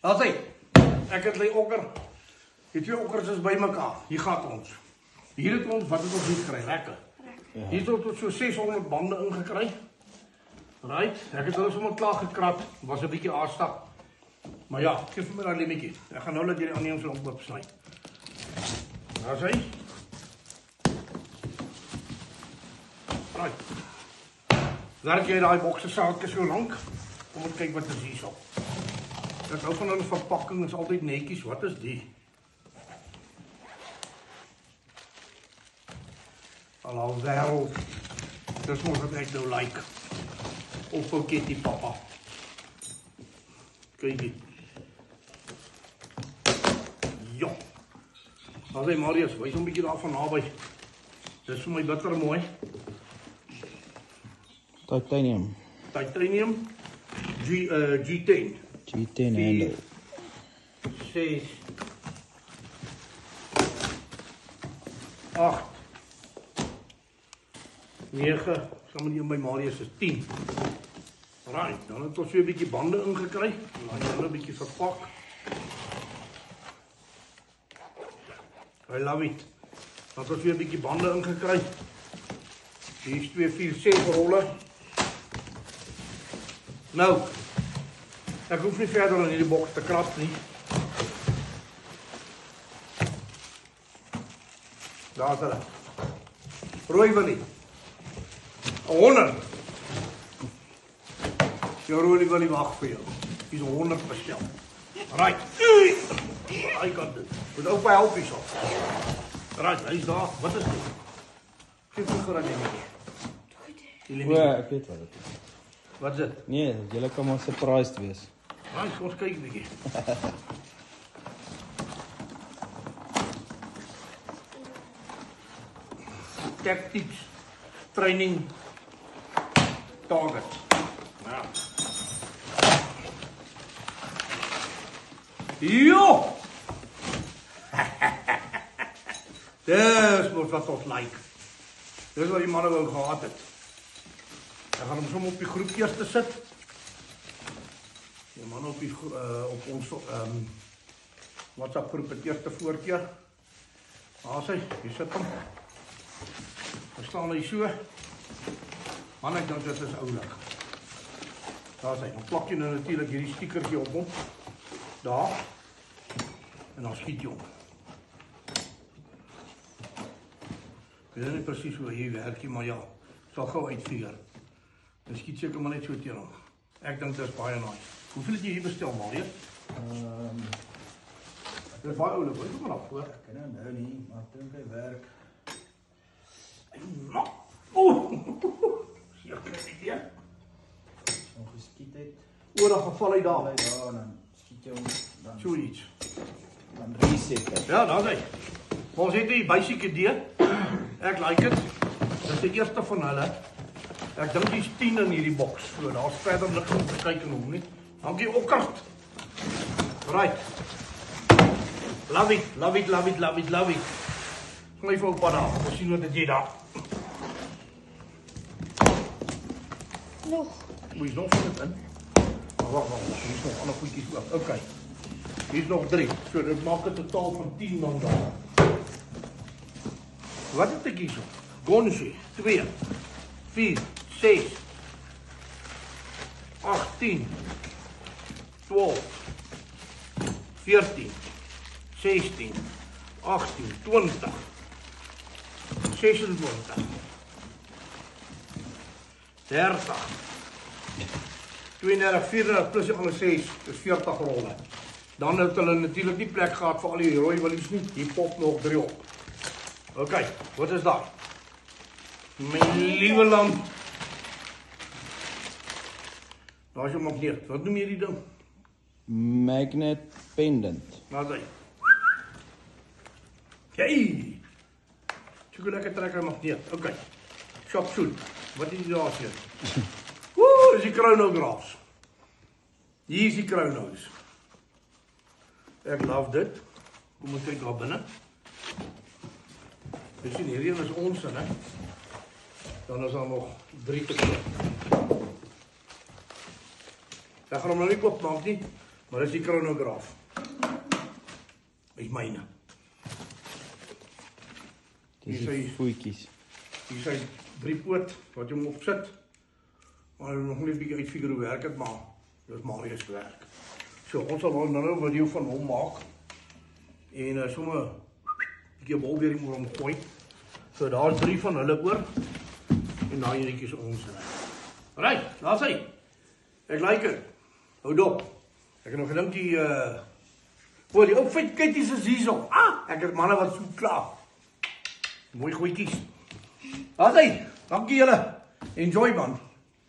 Daar sê, ek het die okker, die twee okkers is by mekaar, hier gaat ons. Hier het ons, wat het ons hier gekry, lekker. Hier het ons so 600 bande ingekry. Right, ek het hulle sommer klaar gekrap, was 'n bietjie aanstap. Maar ja, geef my daai lemmetjie. Ek gaan nou net hierdie aanneem so op sny. Daar sê. Right. Werk jy daai bokse saadjies so lank? Kom ons kyk wat is hierso. Ek hou van hulle verpakking, is altyd netjies. Wat is die? Hallo wêreld. Dis mos wat ek nou like. Of ook die papa. Kyk dit. Ja. Alre Marius, wys hom 'n bietjie daarvan naby. Dis vir my bitter mooi. Titanium. Titanium G10. G10 handle. 6 8 9, saam met die by Marius is 10. Right, dan het ons weer 'n bietjie bande ingekry. Laat jy hulle 'n bietjie verpak. I love it. Dan het ons weer 'n bietjie bande ingekry. Hier is 2, 4, 6 rolle. Nou, ek hoef nie verder in hierdie boks te krap nie. Daar is hulle. Rooi Willie. 100. Jou Rooi Willie wag vir jou. Hier is 100 bestel. Right. I got dit. Moet ook by help hierso. Right, hy is daar. Wat is dit? Geef my gou aan die O, ek weet wat dit is. Wat is dit? Nee, julle kan maar surprised wees. Right, ons kyk 'n bietjie. Tactics, training, target. Ja. Jo! Dis mos wat ons like. Dis wat die manne wou gehad het. Ek gaan hom sommer op die groep eers te sit. Die manne op die op ons WhatsApp groep het eerste voorkeer. Daar is hy, hier sit hom. Hy staan hy so. Man, ek dink dit is oulik. Daar is hy. Dan plak jy nou natuurlik hierdie stiekertjie op hom. Daar. En dan skiet jy hom. Ek weet nie presies hoe hy werk nie, maar ja, sal gou uitfigure. Dan skiet seker maar net so teen hom. Ek dink dit is baie nice. Hoeveel het jy hier bestel, Marius? Dit is baie oulik, weet jy maar af, hoor. Ek ken nou nie, maar ek dink hy werk. Hier kry ek dit. Ons geskiet het. Dan geval hy daar. Hy daar en dan skiet jy hom dan. So iets. Dan reset hy. Ja, daar is hy. Ons het die basic idee. Ek like dit. Dis die eerste van hulle. Ek dink dis 10 in hierdie boks. So daar's verder niks om te kyk en hom nie. Dankie Okkert. Right. Love it, love it, love it, love it, love it. Kom even op daar. Ons sien wat dit jy daar. Nog. Moet jy nog van dit in? Wag, hier is nog ander goedjies ook. Okay. Hier is nog 3. So dit maak 'n totaal van 10 dan daar. Wat het ek hierso? Gonshi 2 4 6 18 12 14 16 18 20 26 30 32 34 plus die ander 6 is 40 rolle. Dan het hulle natuurlik nie plek gehad vir al die rooi willies nie. Hier pop nog 3 op. OK, wat is daar? My liewe lamp. Daar is jou magneet. Wat noem jy die ding? Magnet pendant. Laat hy. Hey! So lekker trek hy magneet. OK. Shop shoot. Wat is die daar sien? Woe, is die chronographs. Hier is die chronos. Ek love dit. Kom ons kyk daar binne. Jy sien hierdie is ons in, hè. Dan is daar nog 3 te koop. Ek gaan hom nou nie koop maak nie. Maar dis die chronograf. Dis myne. Dis Hier die sê- voetjies. Hier is sy 3 poot wat jy hom op sit. Maar hy nog net 'n bietjie uitfigure hoe werk dit, maar dis Marius se werk. So ons sal nou 'n video van hom maak. En sommer 'n bietjie bolbering oor hom gooi. So daar's 3 van hulle oor. En daai enetjies ons reg. Right, daar's hy. Ek like dit. Hou dop. Ek het nog gedink die die ou feit kitties is hierso. Ek het manne wat so klaar. Mooi goedjies. Daar's hy. Dankie julle. Enjoy man.